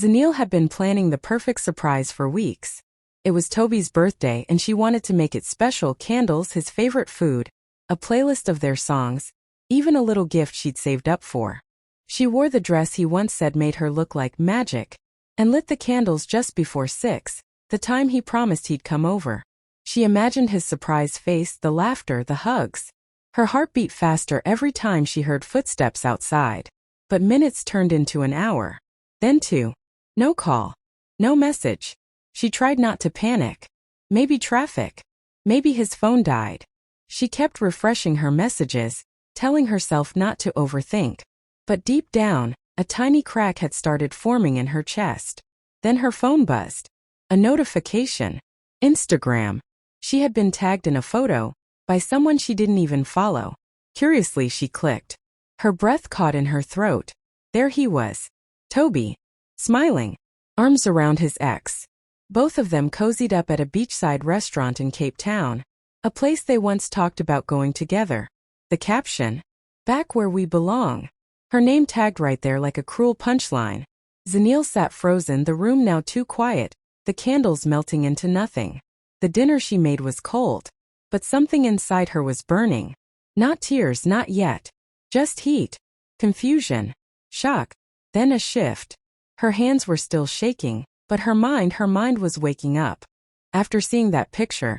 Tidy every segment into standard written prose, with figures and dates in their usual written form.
Zanele had been planning the perfect surprise for weeks. It was Toby's birthday and she wanted to make it special: candles, his favorite food, a playlist of their songs, even a little gift she'd saved up for. She wore the dress he once said made her look like magic, and lit the candles just before 6, the time he promised he'd come over. She imagined his surprised face, the laughter, the hugs. Her heart beat faster every time she heard footsteps outside. But minutes turned into an hour. Then 2. No call. No message. She tried not to panic. Maybe traffic. Maybe his phone died. She kept refreshing her messages, telling herself not to overthink. But deep down, a tiny crack had started forming in her chest. Then her phone buzzed. A notification. Instagram. She had been tagged in a photo by someone she didn't even follow. Curiously, she clicked. Her breath caught in her throat. There he was. Toby. Smiling. Arms around his ex. Both of them cozied up at a beachside restaurant in Cape Town, a place they once talked about going together. The caption, "Back where we belong." Her name tagged right there like a cruel punchline. Zanele sat frozen, the room now too quiet, the candles melting into nothing. The dinner she made was cold, but something inside her was burning. Not tears, not yet. Just heat. Confusion. Shock. Then a shift. Her hands were still shaking, but her mind was waking up. After seeing that picture,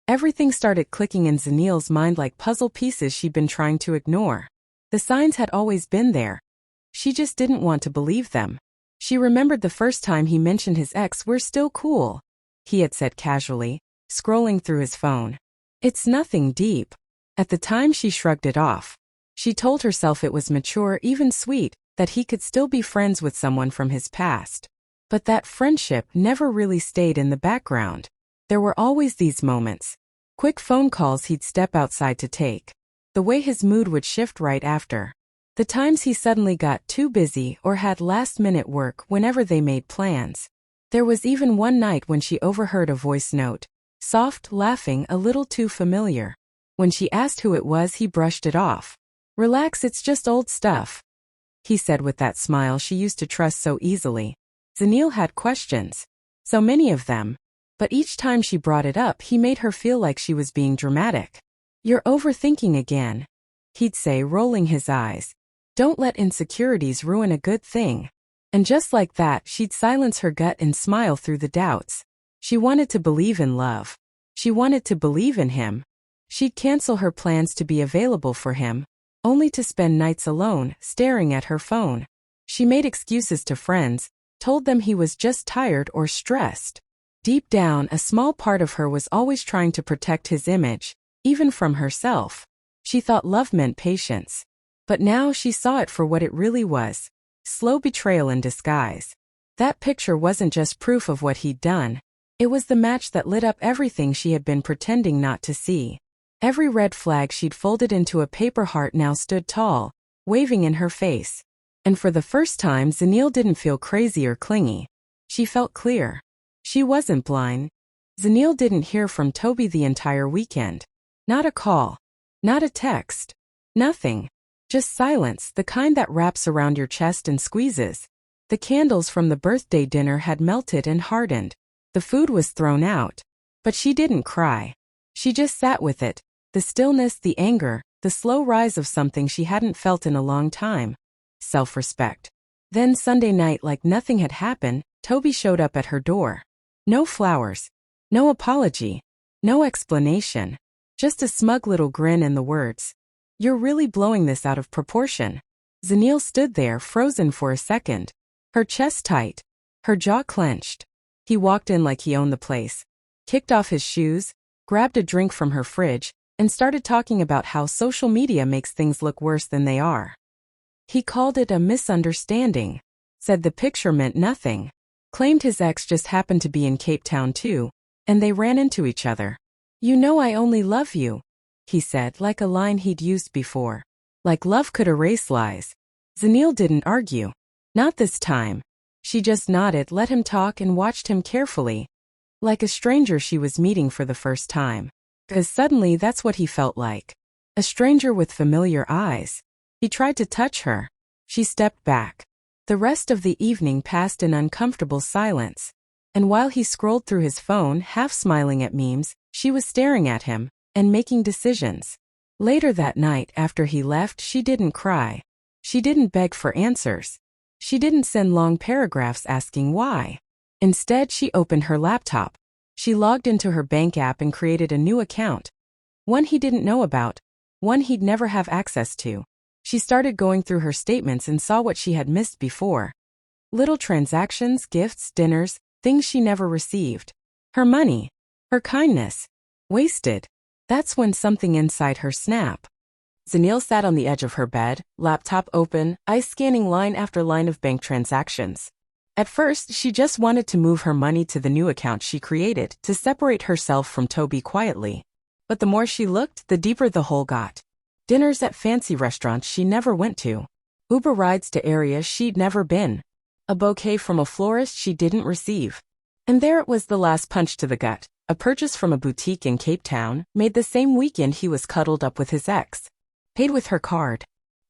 everything started clicking in Zanele's mind like puzzle pieces she'd been trying to ignore. The signs had always been there. She just didn't want to believe them. She remembered the first time he mentioned his ex. "We're still cool," he had said casually, scrolling through his phone. "It's nothing deep." At the time she shrugged it off. She told herself it was mature, even sweet, that he could still be friends with someone from his past. But that friendship never really stayed in the background. There were always these moments. Quick phone calls he'd step outside to take. The way his mood would shift right after. The times he suddenly got too busy or had last-minute work whenever they made plans. There was even one night when she overheard a voice note. Soft, laughing, a little too familiar. When she asked who it was, he brushed it off. "Relax, it's just old stuff," he said with that smile she used to trust so easily. Zanele had questions. So many of them. But each time she brought it up, he made her feel like she was being dramatic. "You're overthinking again," he'd say, rolling his eyes. "Don't let insecurities ruin a good thing." And just like that, she'd silence her gut and smile through the doubts. She wanted to believe in love. She wanted to believe in him. She'd cancel her plans to be available for him, only to spend nights alone, staring at her phone. She made excuses to friends, told them he was just tired or stressed. Deep down, a small part of her was always trying to protect his image, even from herself. She thought love meant patience. But now she saw it for what it really was. Slow betrayal in disguise. That picture wasn't just proof of what he'd done. It was the match that lit up everything she had been pretending not to see. Every red flag she'd folded into a paper heart now stood tall, waving in her face. And for the first time, Zanele didn't feel crazy or clingy. She felt clear. She wasn't blind. Zanele didn't hear from Toby the entire weekend. Not a call. Not a text. Nothing. Just silence, the kind that wraps around your chest and squeezes. The candles from the birthday dinner had melted and hardened. The food was thrown out. But she didn't cry. She just sat with it. The stillness, the anger, the slow rise of something she hadn't felt in a long time. Self-respect. Then Sunday night, like nothing had happened, Toby showed up at her door. No flowers. No apology. No explanation. Just a smug little grin and the words, "You're really blowing this out of proportion." Zanele stood there, frozen for a second. Her chest tight. Her jaw clenched. He walked in like he owned the place. Kicked off his shoes, grabbed a drink from her fridge, and started talking about how social media makes things look worse than they are. He called it a misunderstanding. Said the picture meant nothing. Claimed his ex just happened to be in Cape Town too, and they ran into each other. "You know I only love you," he said, like a line he'd used before. Like love could erase lies. Zanele didn't argue. Not this time. She just nodded, let him talk, and watched him carefully. Like a stranger she was meeting for the first time. Because suddenly that's what he felt like. A stranger with familiar eyes. He tried to touch her. She stepped back. The rest of the evening passed in uncomfortable silence. And while he scrolled through his phone, half smiling at memes, she was staring at him and making decisions. Later that night, after he left, she didn't cry. She didn't beg for answers. She didn't send long paragraphs asking why. Instead, she opened her laptop. She logged into her bank app and created a new account. One he didn't know about. One he'd never have access to. She started going through her statements and saw what she had missed before. Little transactions, gifts, dinners, things she never received. Her money. Her kindness. Wasted. That's when something inside her snapped. Zanele sat on the edge of her bed, laptop open, eyes scanning line after line of bank transactions. At first, she just wanted to move her money to the new account she created to separate herself from Toby quietly. But the more she looked, the deeper the hole got. Dinners at fancy restaurants she never went to. Uber rides to areas she'd never been. A bouquet from a florist she didn't receive. And there it was, the last punch to the gut. A purchase from a boutique in Cape Town, made the same weekend he was cuddled up with his ex. Paid with her card.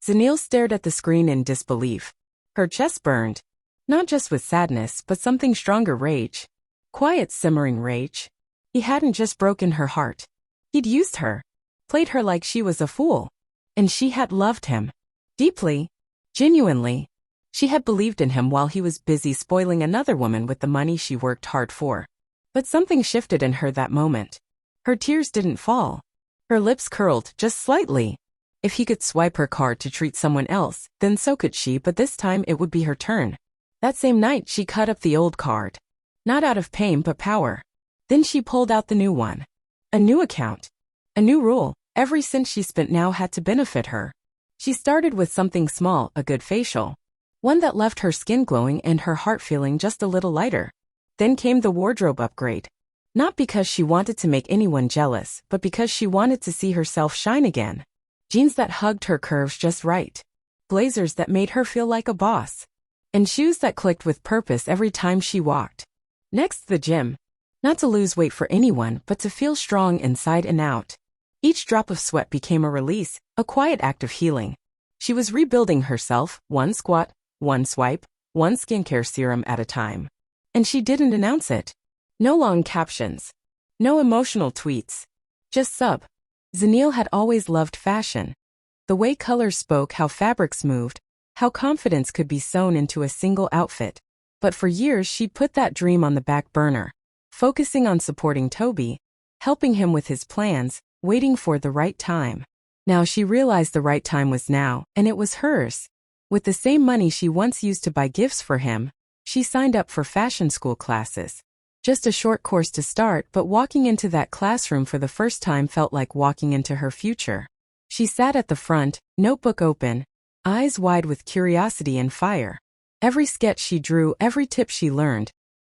Zanele stared at the screen in disbelief. Her chest burned. Not just with sadness, but something stronger, rage. Quiet, simmering rage. He hadn't just broken her heart. He'd used her. Played her like she was a fool. And she had loved him. Deeply. Genuinely. She had believed in him while he was busy spoiling another woman with the money she worked hard for. But something shifted in her that moment. Her tears didn't fall. Her lips curled, just slightly. If he could swipe her card to treat someone else, then so could she, but this time it would be her turn. That same night she cut up the old card. Not out of pain but power. Then she pulled out the new one. A new account. A new rule. Every cent she spent now had to benefit her. She started with something small, a good facial. One that left her skin glowing and her heart feeling just a little lighter. Then came the wardrobe upgrade. Not because she wanted to make anyone jealous, but because she wanted to see herself shine again. Jeans that hugged her curves just right. Blazers that made her feel like a boss. And shoes that clicked with purpose every time she walked. Next, the gym. Not to lose weight for anyone, but to feel strong inside and out. Each drop of sweat became a release, a quiet act of healing. She was rebuilding herself, one squat, one swipe, one skincare serum at a time. And she didn't announce it. No long captions. No emotional tweets. Just sub. Zanele had always loved fashion. The way colors spoke, how fabrics moved, how confidence could be sewn into a single outfit. But for years she'd put that dream on the back burner. Focusing on supporting Toby, helping him with his plans, waiting for the right time. Now she realized the right time was now, and it was hers. With the same money she once used to buy gifts for him, she signed up for fashion school classes. Just a short course to start, but walking into that classroom for the first time felt like walking into her future. She sat at the front, notebook open, eyes wide with curiosity and fire. Every sketch she drew, every tip she learned.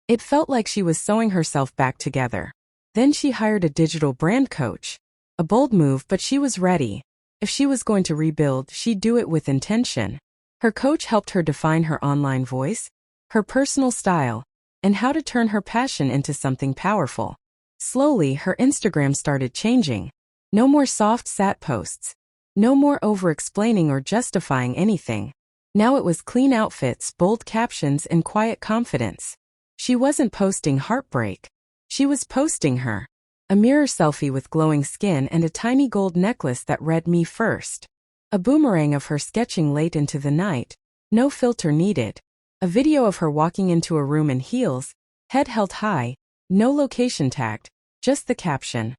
It felt like she was sewing herself back together. Then she hired a digital brand coach. A bold move, but she was ready. If she was going to rebuild, she'd do it with intention. Her coach helped her define her online voice, her personal style, and how to turn her passion into something powerful. Slowly, her Instagram started changing. No more soft, sad posts. No more over-explaining or justifying anything. Now it was clean outfits, bold captions, and quiet confidence. She wasn't posting heartbreak. She was posting her. A mirror selfie with glowing skin and a tiny gold necklace that read "Me First." A boomerang of her sketching late into the night. No filter needed. A video of her walking into a room in heels, head held high, no location tagged, just the caption.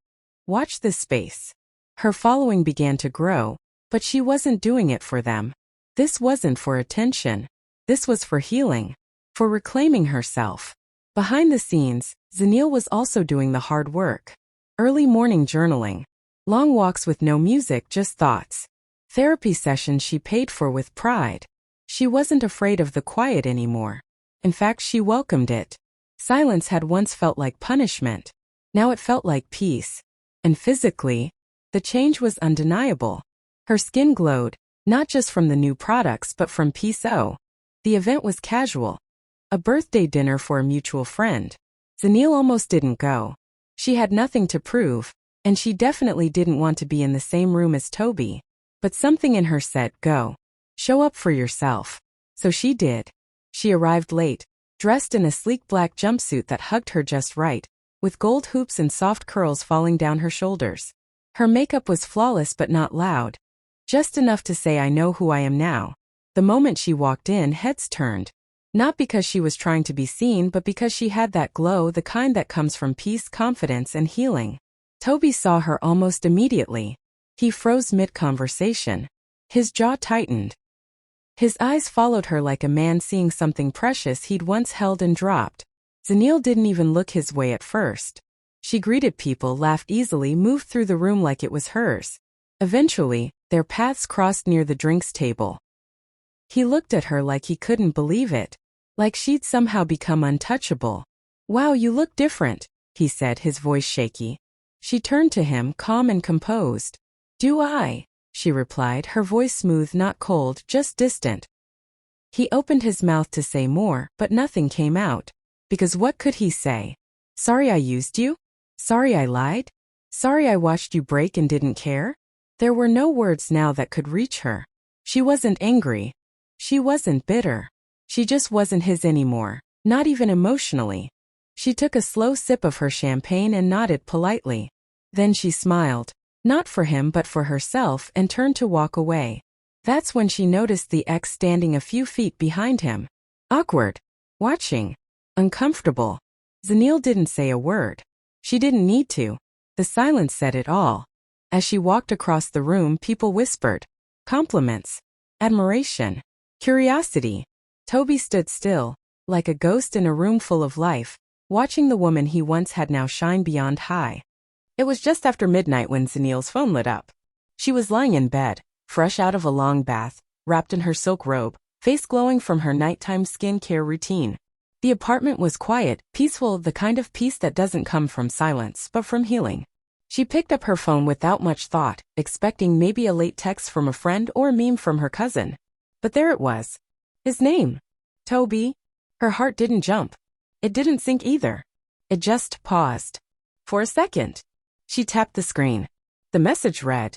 Watch this space. Her following began to grow, but she wasn't doing it for them. This wasn't for attention. This was for healing. For reclaiming herself. Behind the scenes, Zanele was also doing the hard work. Early morning journaling. Long walks with no music, just thoughts. Therapy sessions she paid for with pride. She wasn't afraid of the quiet anymore. In fact, she welcomed it. Silence had once felt like punishment. Now it felt like peace. And physically, the change was undeniable. Her skin glowed, not just from the new products but from peace. The event was casual. A birthday dinner for a mutual friend. Zanele almost didn't go. She had nothing to prove, and she definitely didn't want to be in the same room as Toby. But something in her said, go. Show up for yourself. So she did. She arrived late, dressed in a sleek black jumpsuit that hugged her just right, with gold hoops and soft curls falling down her shoulders. Her makeup was flawless but not loud. Just enough to say I know who I am now. The moment she walked in, heads turned. Not because she was trying to be seen, but because she had that glow, the kind that comes from peace, confidence, and healing. Toby saw her almost immediately. He froze mid-conversation. His jaw tightened. His eyes followed her like a man seeing something precious he'd once held and dropped. Zanele didn't even look his way at first. She greeted people, laughed easily, moved through the room like it was hers. Eventually, their paths crossed near the drinks table. He looked at her like he couldn't believe it. Like she'd somehow become untouchable. "Wow, you look different," he said, his voice shaky. She turned to him, calm and composed. "Do I?" she replied, her voice smooth, not cold, just distant. He opened his mouth to say more, but nothing came out. Because what could he say? Sorry I used you? Sorry I lied? Sorry I watched you break and didn't care? There were no words now that could reach her. She wasn't angry. She wasn't bitter. She just wasn't his anymore, not even emotionally. She took a slow sip of her champagne and nodded politely. Then she smiled, not for him but for herself, and turned to walk away. That's when she noticed the ex standing a few feet behind him. Awkward. Watching. Uncomfortable. Zanele didn't say a word. She didn't need to. The silence said it all. As she walked across the room, people whispered. Compliments. Admiration. Curiosity. Toby stood still, like a ghost in a room full of life, watching the woman he once had now shine beyond high. It was just after midnight when Zanele's phone lit up. She was lying in bed, fresh out of a long bath, wrapped in her silk robe, face glowing from her nighttime skincare routine. The apartment was quiet, peaceful, the kind of peace that doesn't come from silence, but from healing. She picked up her phone without much thought, expecting maybe a late text from a friend or a meme from her cousin. But there it was. His name. Toby. Her heart didn't jump. It didn't sink either. It just paused. For a second. She tapped the screen. The message read,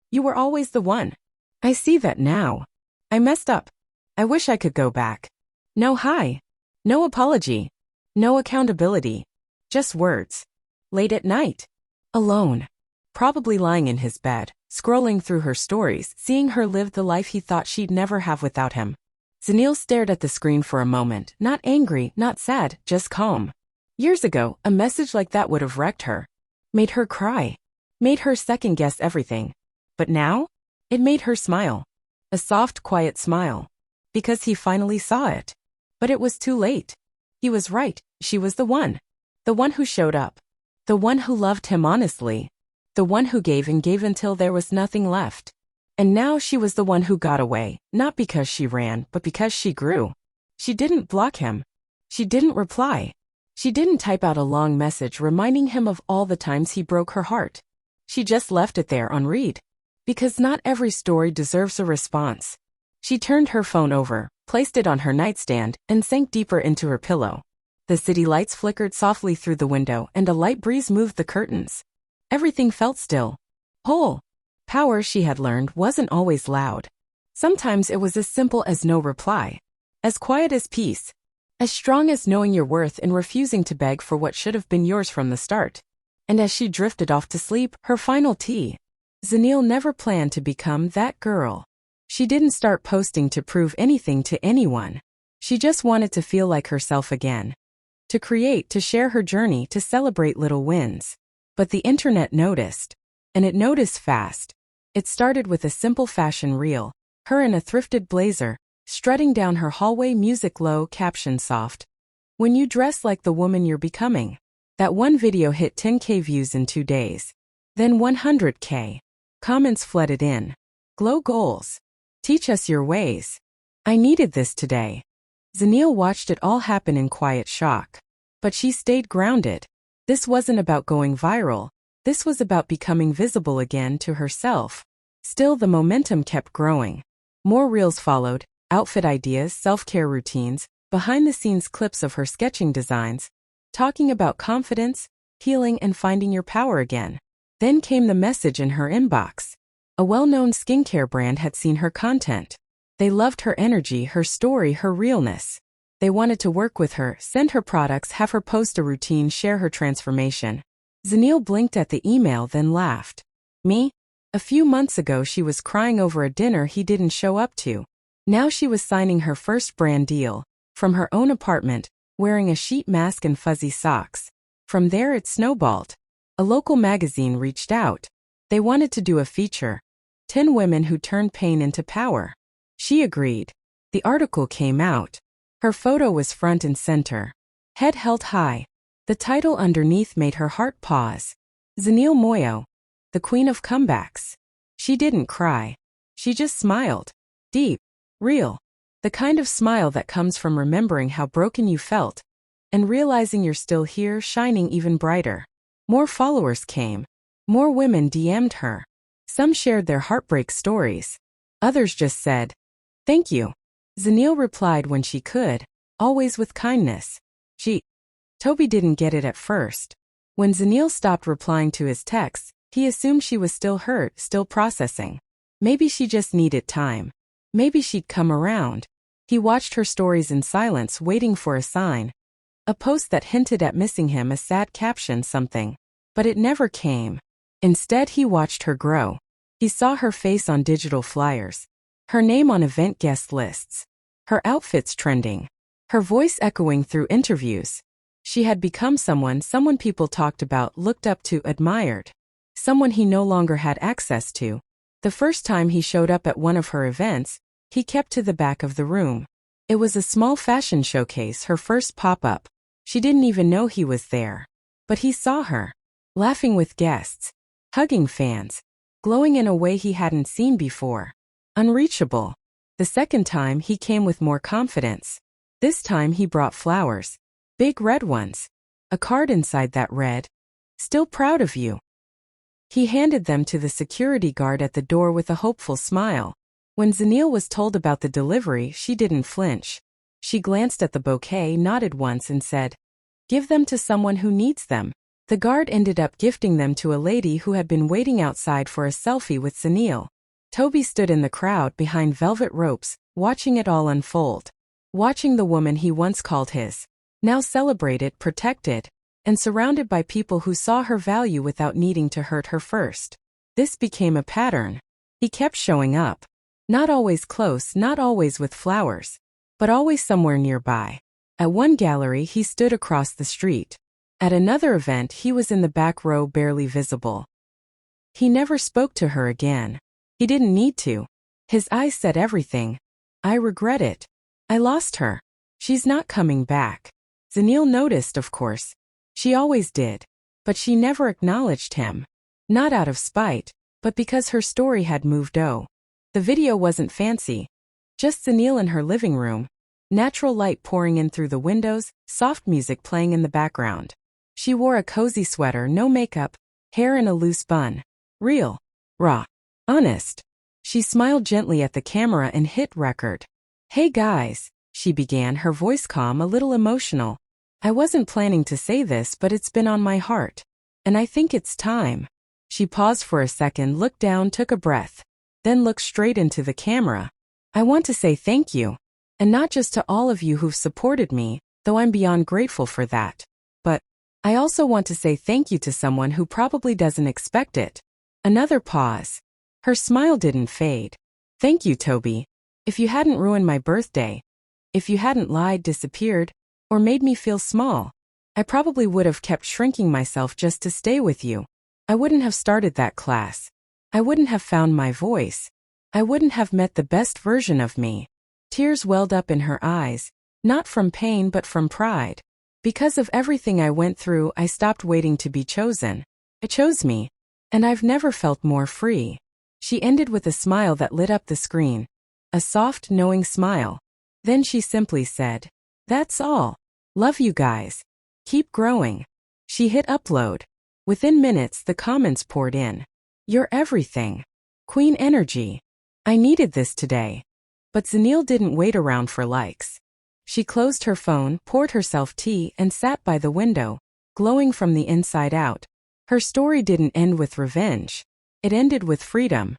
"You were always the one. I see that now. I messed up. I wish I could go back." No hi. No apology. No accountability. Just words. Late at night. Alone. Probably lying in his bed, scrolling through her stories, seeing her live the life he thought she'd never have without him. Zanele stared at the screen for a moment, not angry, not sad, just calm. Years ago, a message like that would have wrecked her. Made her cry. Made her second-guess everything. But now? It made her smile. A soft, quiet smile. Because he finally saw it. But it was too late. He was right, she was the one. The one who showed up. The one who loved him honestly. The one who gave and gave until there was nothing left. And now she was the one who got away, not because she ran, but because she grew. She didn't block him. She didn't reply. She didn't type out a long message reminding him of all the times he broke her heart. She just left it there on read. Because not every story deserves a response. She turned her phone over, placed it on her nightstand, and sank deeper into her pillow. The city lights flickered softly through the window, and a light breeze moved the curtains. Everything felt still. Whole. Power, she had learned, wasn't always loud. Sometimes it was as simple as no reply. As quiet as peace. As strong as knowing your worth and refusing to beg for what should have been yours from the start. And as she drifted off to sleep, her final tea. Zanele never planned to become that girl. She didn't start posting to prove anything to anyone. She just wanted to feel like herself again. To create, to share her journey, to celebrate little wins. But the internet noticed. And it noticed fast. It started with a simple fashion reel. Her in a thrifted blazer, strutting down her hallway, music low, caption soft. "When you dress like the woman you're becoming." That one video hit 10K views in 2 days. Then 100K. Comments flooded in. Glow goals. Teach us your ways. I needed this today. Zanele watched it all happen in quiet shock. But she stayed grounded. This wasn't about going viral. This was about becoming visible again to herself. Still, the momentum kept growing. More reels followed, outfit ideas, self-care routines, behind-the-scenes clips of her sketching designs, talking about confidence, healing, and finding your power again. Then came the message in her inbox. A well-known skincare brand had seen her content. They loved her energy, her story, her realness. They wanted to work with her, send her products, have her post a routine, share her transformation. Zanele blinked at the email, then laughed. Me? A few months ago she was crying over a dinner he didn't show up to. Now she was signing her first brand deal, from her own apartment, wearing a sheet mask and fuzzy socks. From there it snowballed. A local magazine reached out. They wanted to do a feature. 10 women who turned pain into power. She agreed. The article came out. Her photo was front and center. Head held high. The title underneath made her heart pause. Zanele Moyo, the queen of comebacks. She didn't cry. She just smiled. Deep. Real. The kind of smile that comes from remembering how broken you felt and realizing you're still here, shining even brighter. More followers came. More women DM'd her. Some shared their heartbreak stories. Others just said, "Thank you." Zanele replied when she could, always with kindness. Toby didn't get it at first. When Zanele stopped replying to his texts, he assumed she was still hurt, still processing. Maybe she just needed time. Maybe she'd come around. He watched her stories in silence, waiting for a sign. A post that hinted at missing him, a sad caption, something. But it never came. Instead, he watched her grow. He saw her face on digital flyers. Her name on event guest lists. Her outfits trending. Her voice echoing through interviews. She had become someone people talked about, looked up to, admired. Someone he no longer had access to. The first time he showed up at one of her events, he kept to the back of the room. It was a small fashion showcase, her first pop-up. She didn't even know he was there. But he saw her. Laughing with guests. Hugging fans. Glowing in a way he hadn't seen before. Unreachable. The second time he came with more confidence. This time he brought flowers. Big red ones. A card inside that read, "Still proud of you." He handed them to the security guard at the door with a hopeful smile. When Zanele was told about the delivery, she didn't flinch. She glanced at the bouquet, nodded once and said, "Give them to someone who needs them." The guard ended up gifting them to a lady who had been waiting outside for a selfie with Zanele. Toby stood in the crowd behind velvet ropes, watching it all unfold. Watching the woman he once called his. Now celebrated, protected, and surrounded by people who saw her value without needing to hurt her first. This became a pattern. He kept showing up. Not always close, not always with flowers, but always somewhere nearby. At one gallery he stood across the street. At another event he was in the back row, barely visible. He never spoke to her again. He didn't need to. His eyes said everything. "I regret it. I lost her. She's not coming back." Zanele noticed, of course. She always did. But she never acknowledged him. Not out of spite, but because her story had moved on. The video wasn't fancy. Just Zanele in her living room. Natural light pouring in through the windows, soft music playing in the background. She wore a cozy sweater, no makeup, hair in a loose bun. Real. Raw. Honest. She smiled gently at the camera and hit record. "Hey guys," she began, her voice calm, a little emotional. "I wasn't planning to say this, but it's been on my heart. And I think it's time." She paused for a second, looked down, took a breath. Then looked straight into the camera. "I want to say thank you. And not just to all of you who've supported me, though I'm beyond grateful for that. But I also want to say thank you to someone who probably doesn't expect it." Another pause. Her smile didn't fade. "Thank you, Toby. If you hadn't ruined my birthday, if you hadn't lied, disappeared, or made me feel small, I probably would have kept shrinking myself just to stay with you. I wouldn't have started that class. I wouldn't have found my voice. I wouldn't have met the best version of me." Tears welled up in her eyes, not from pain but from pride. "Because of everything I went through, I stopped waiting to be chosen. It chose me. And I've never felt more free." She ended with a smile that lit up the screen. A soft, knowing smile. Then she simply said, "That's all. Love you guys. Keep growing." She hit upload. Within minutes the comments poured in. "You're everything. Queen energy. I needed this today." But Zanele didn't wait around for likes. She closed her phone, poured herself tea, and sat by the window, glowing from the inside out. Her story didn't end with revenge. It ended with freedom.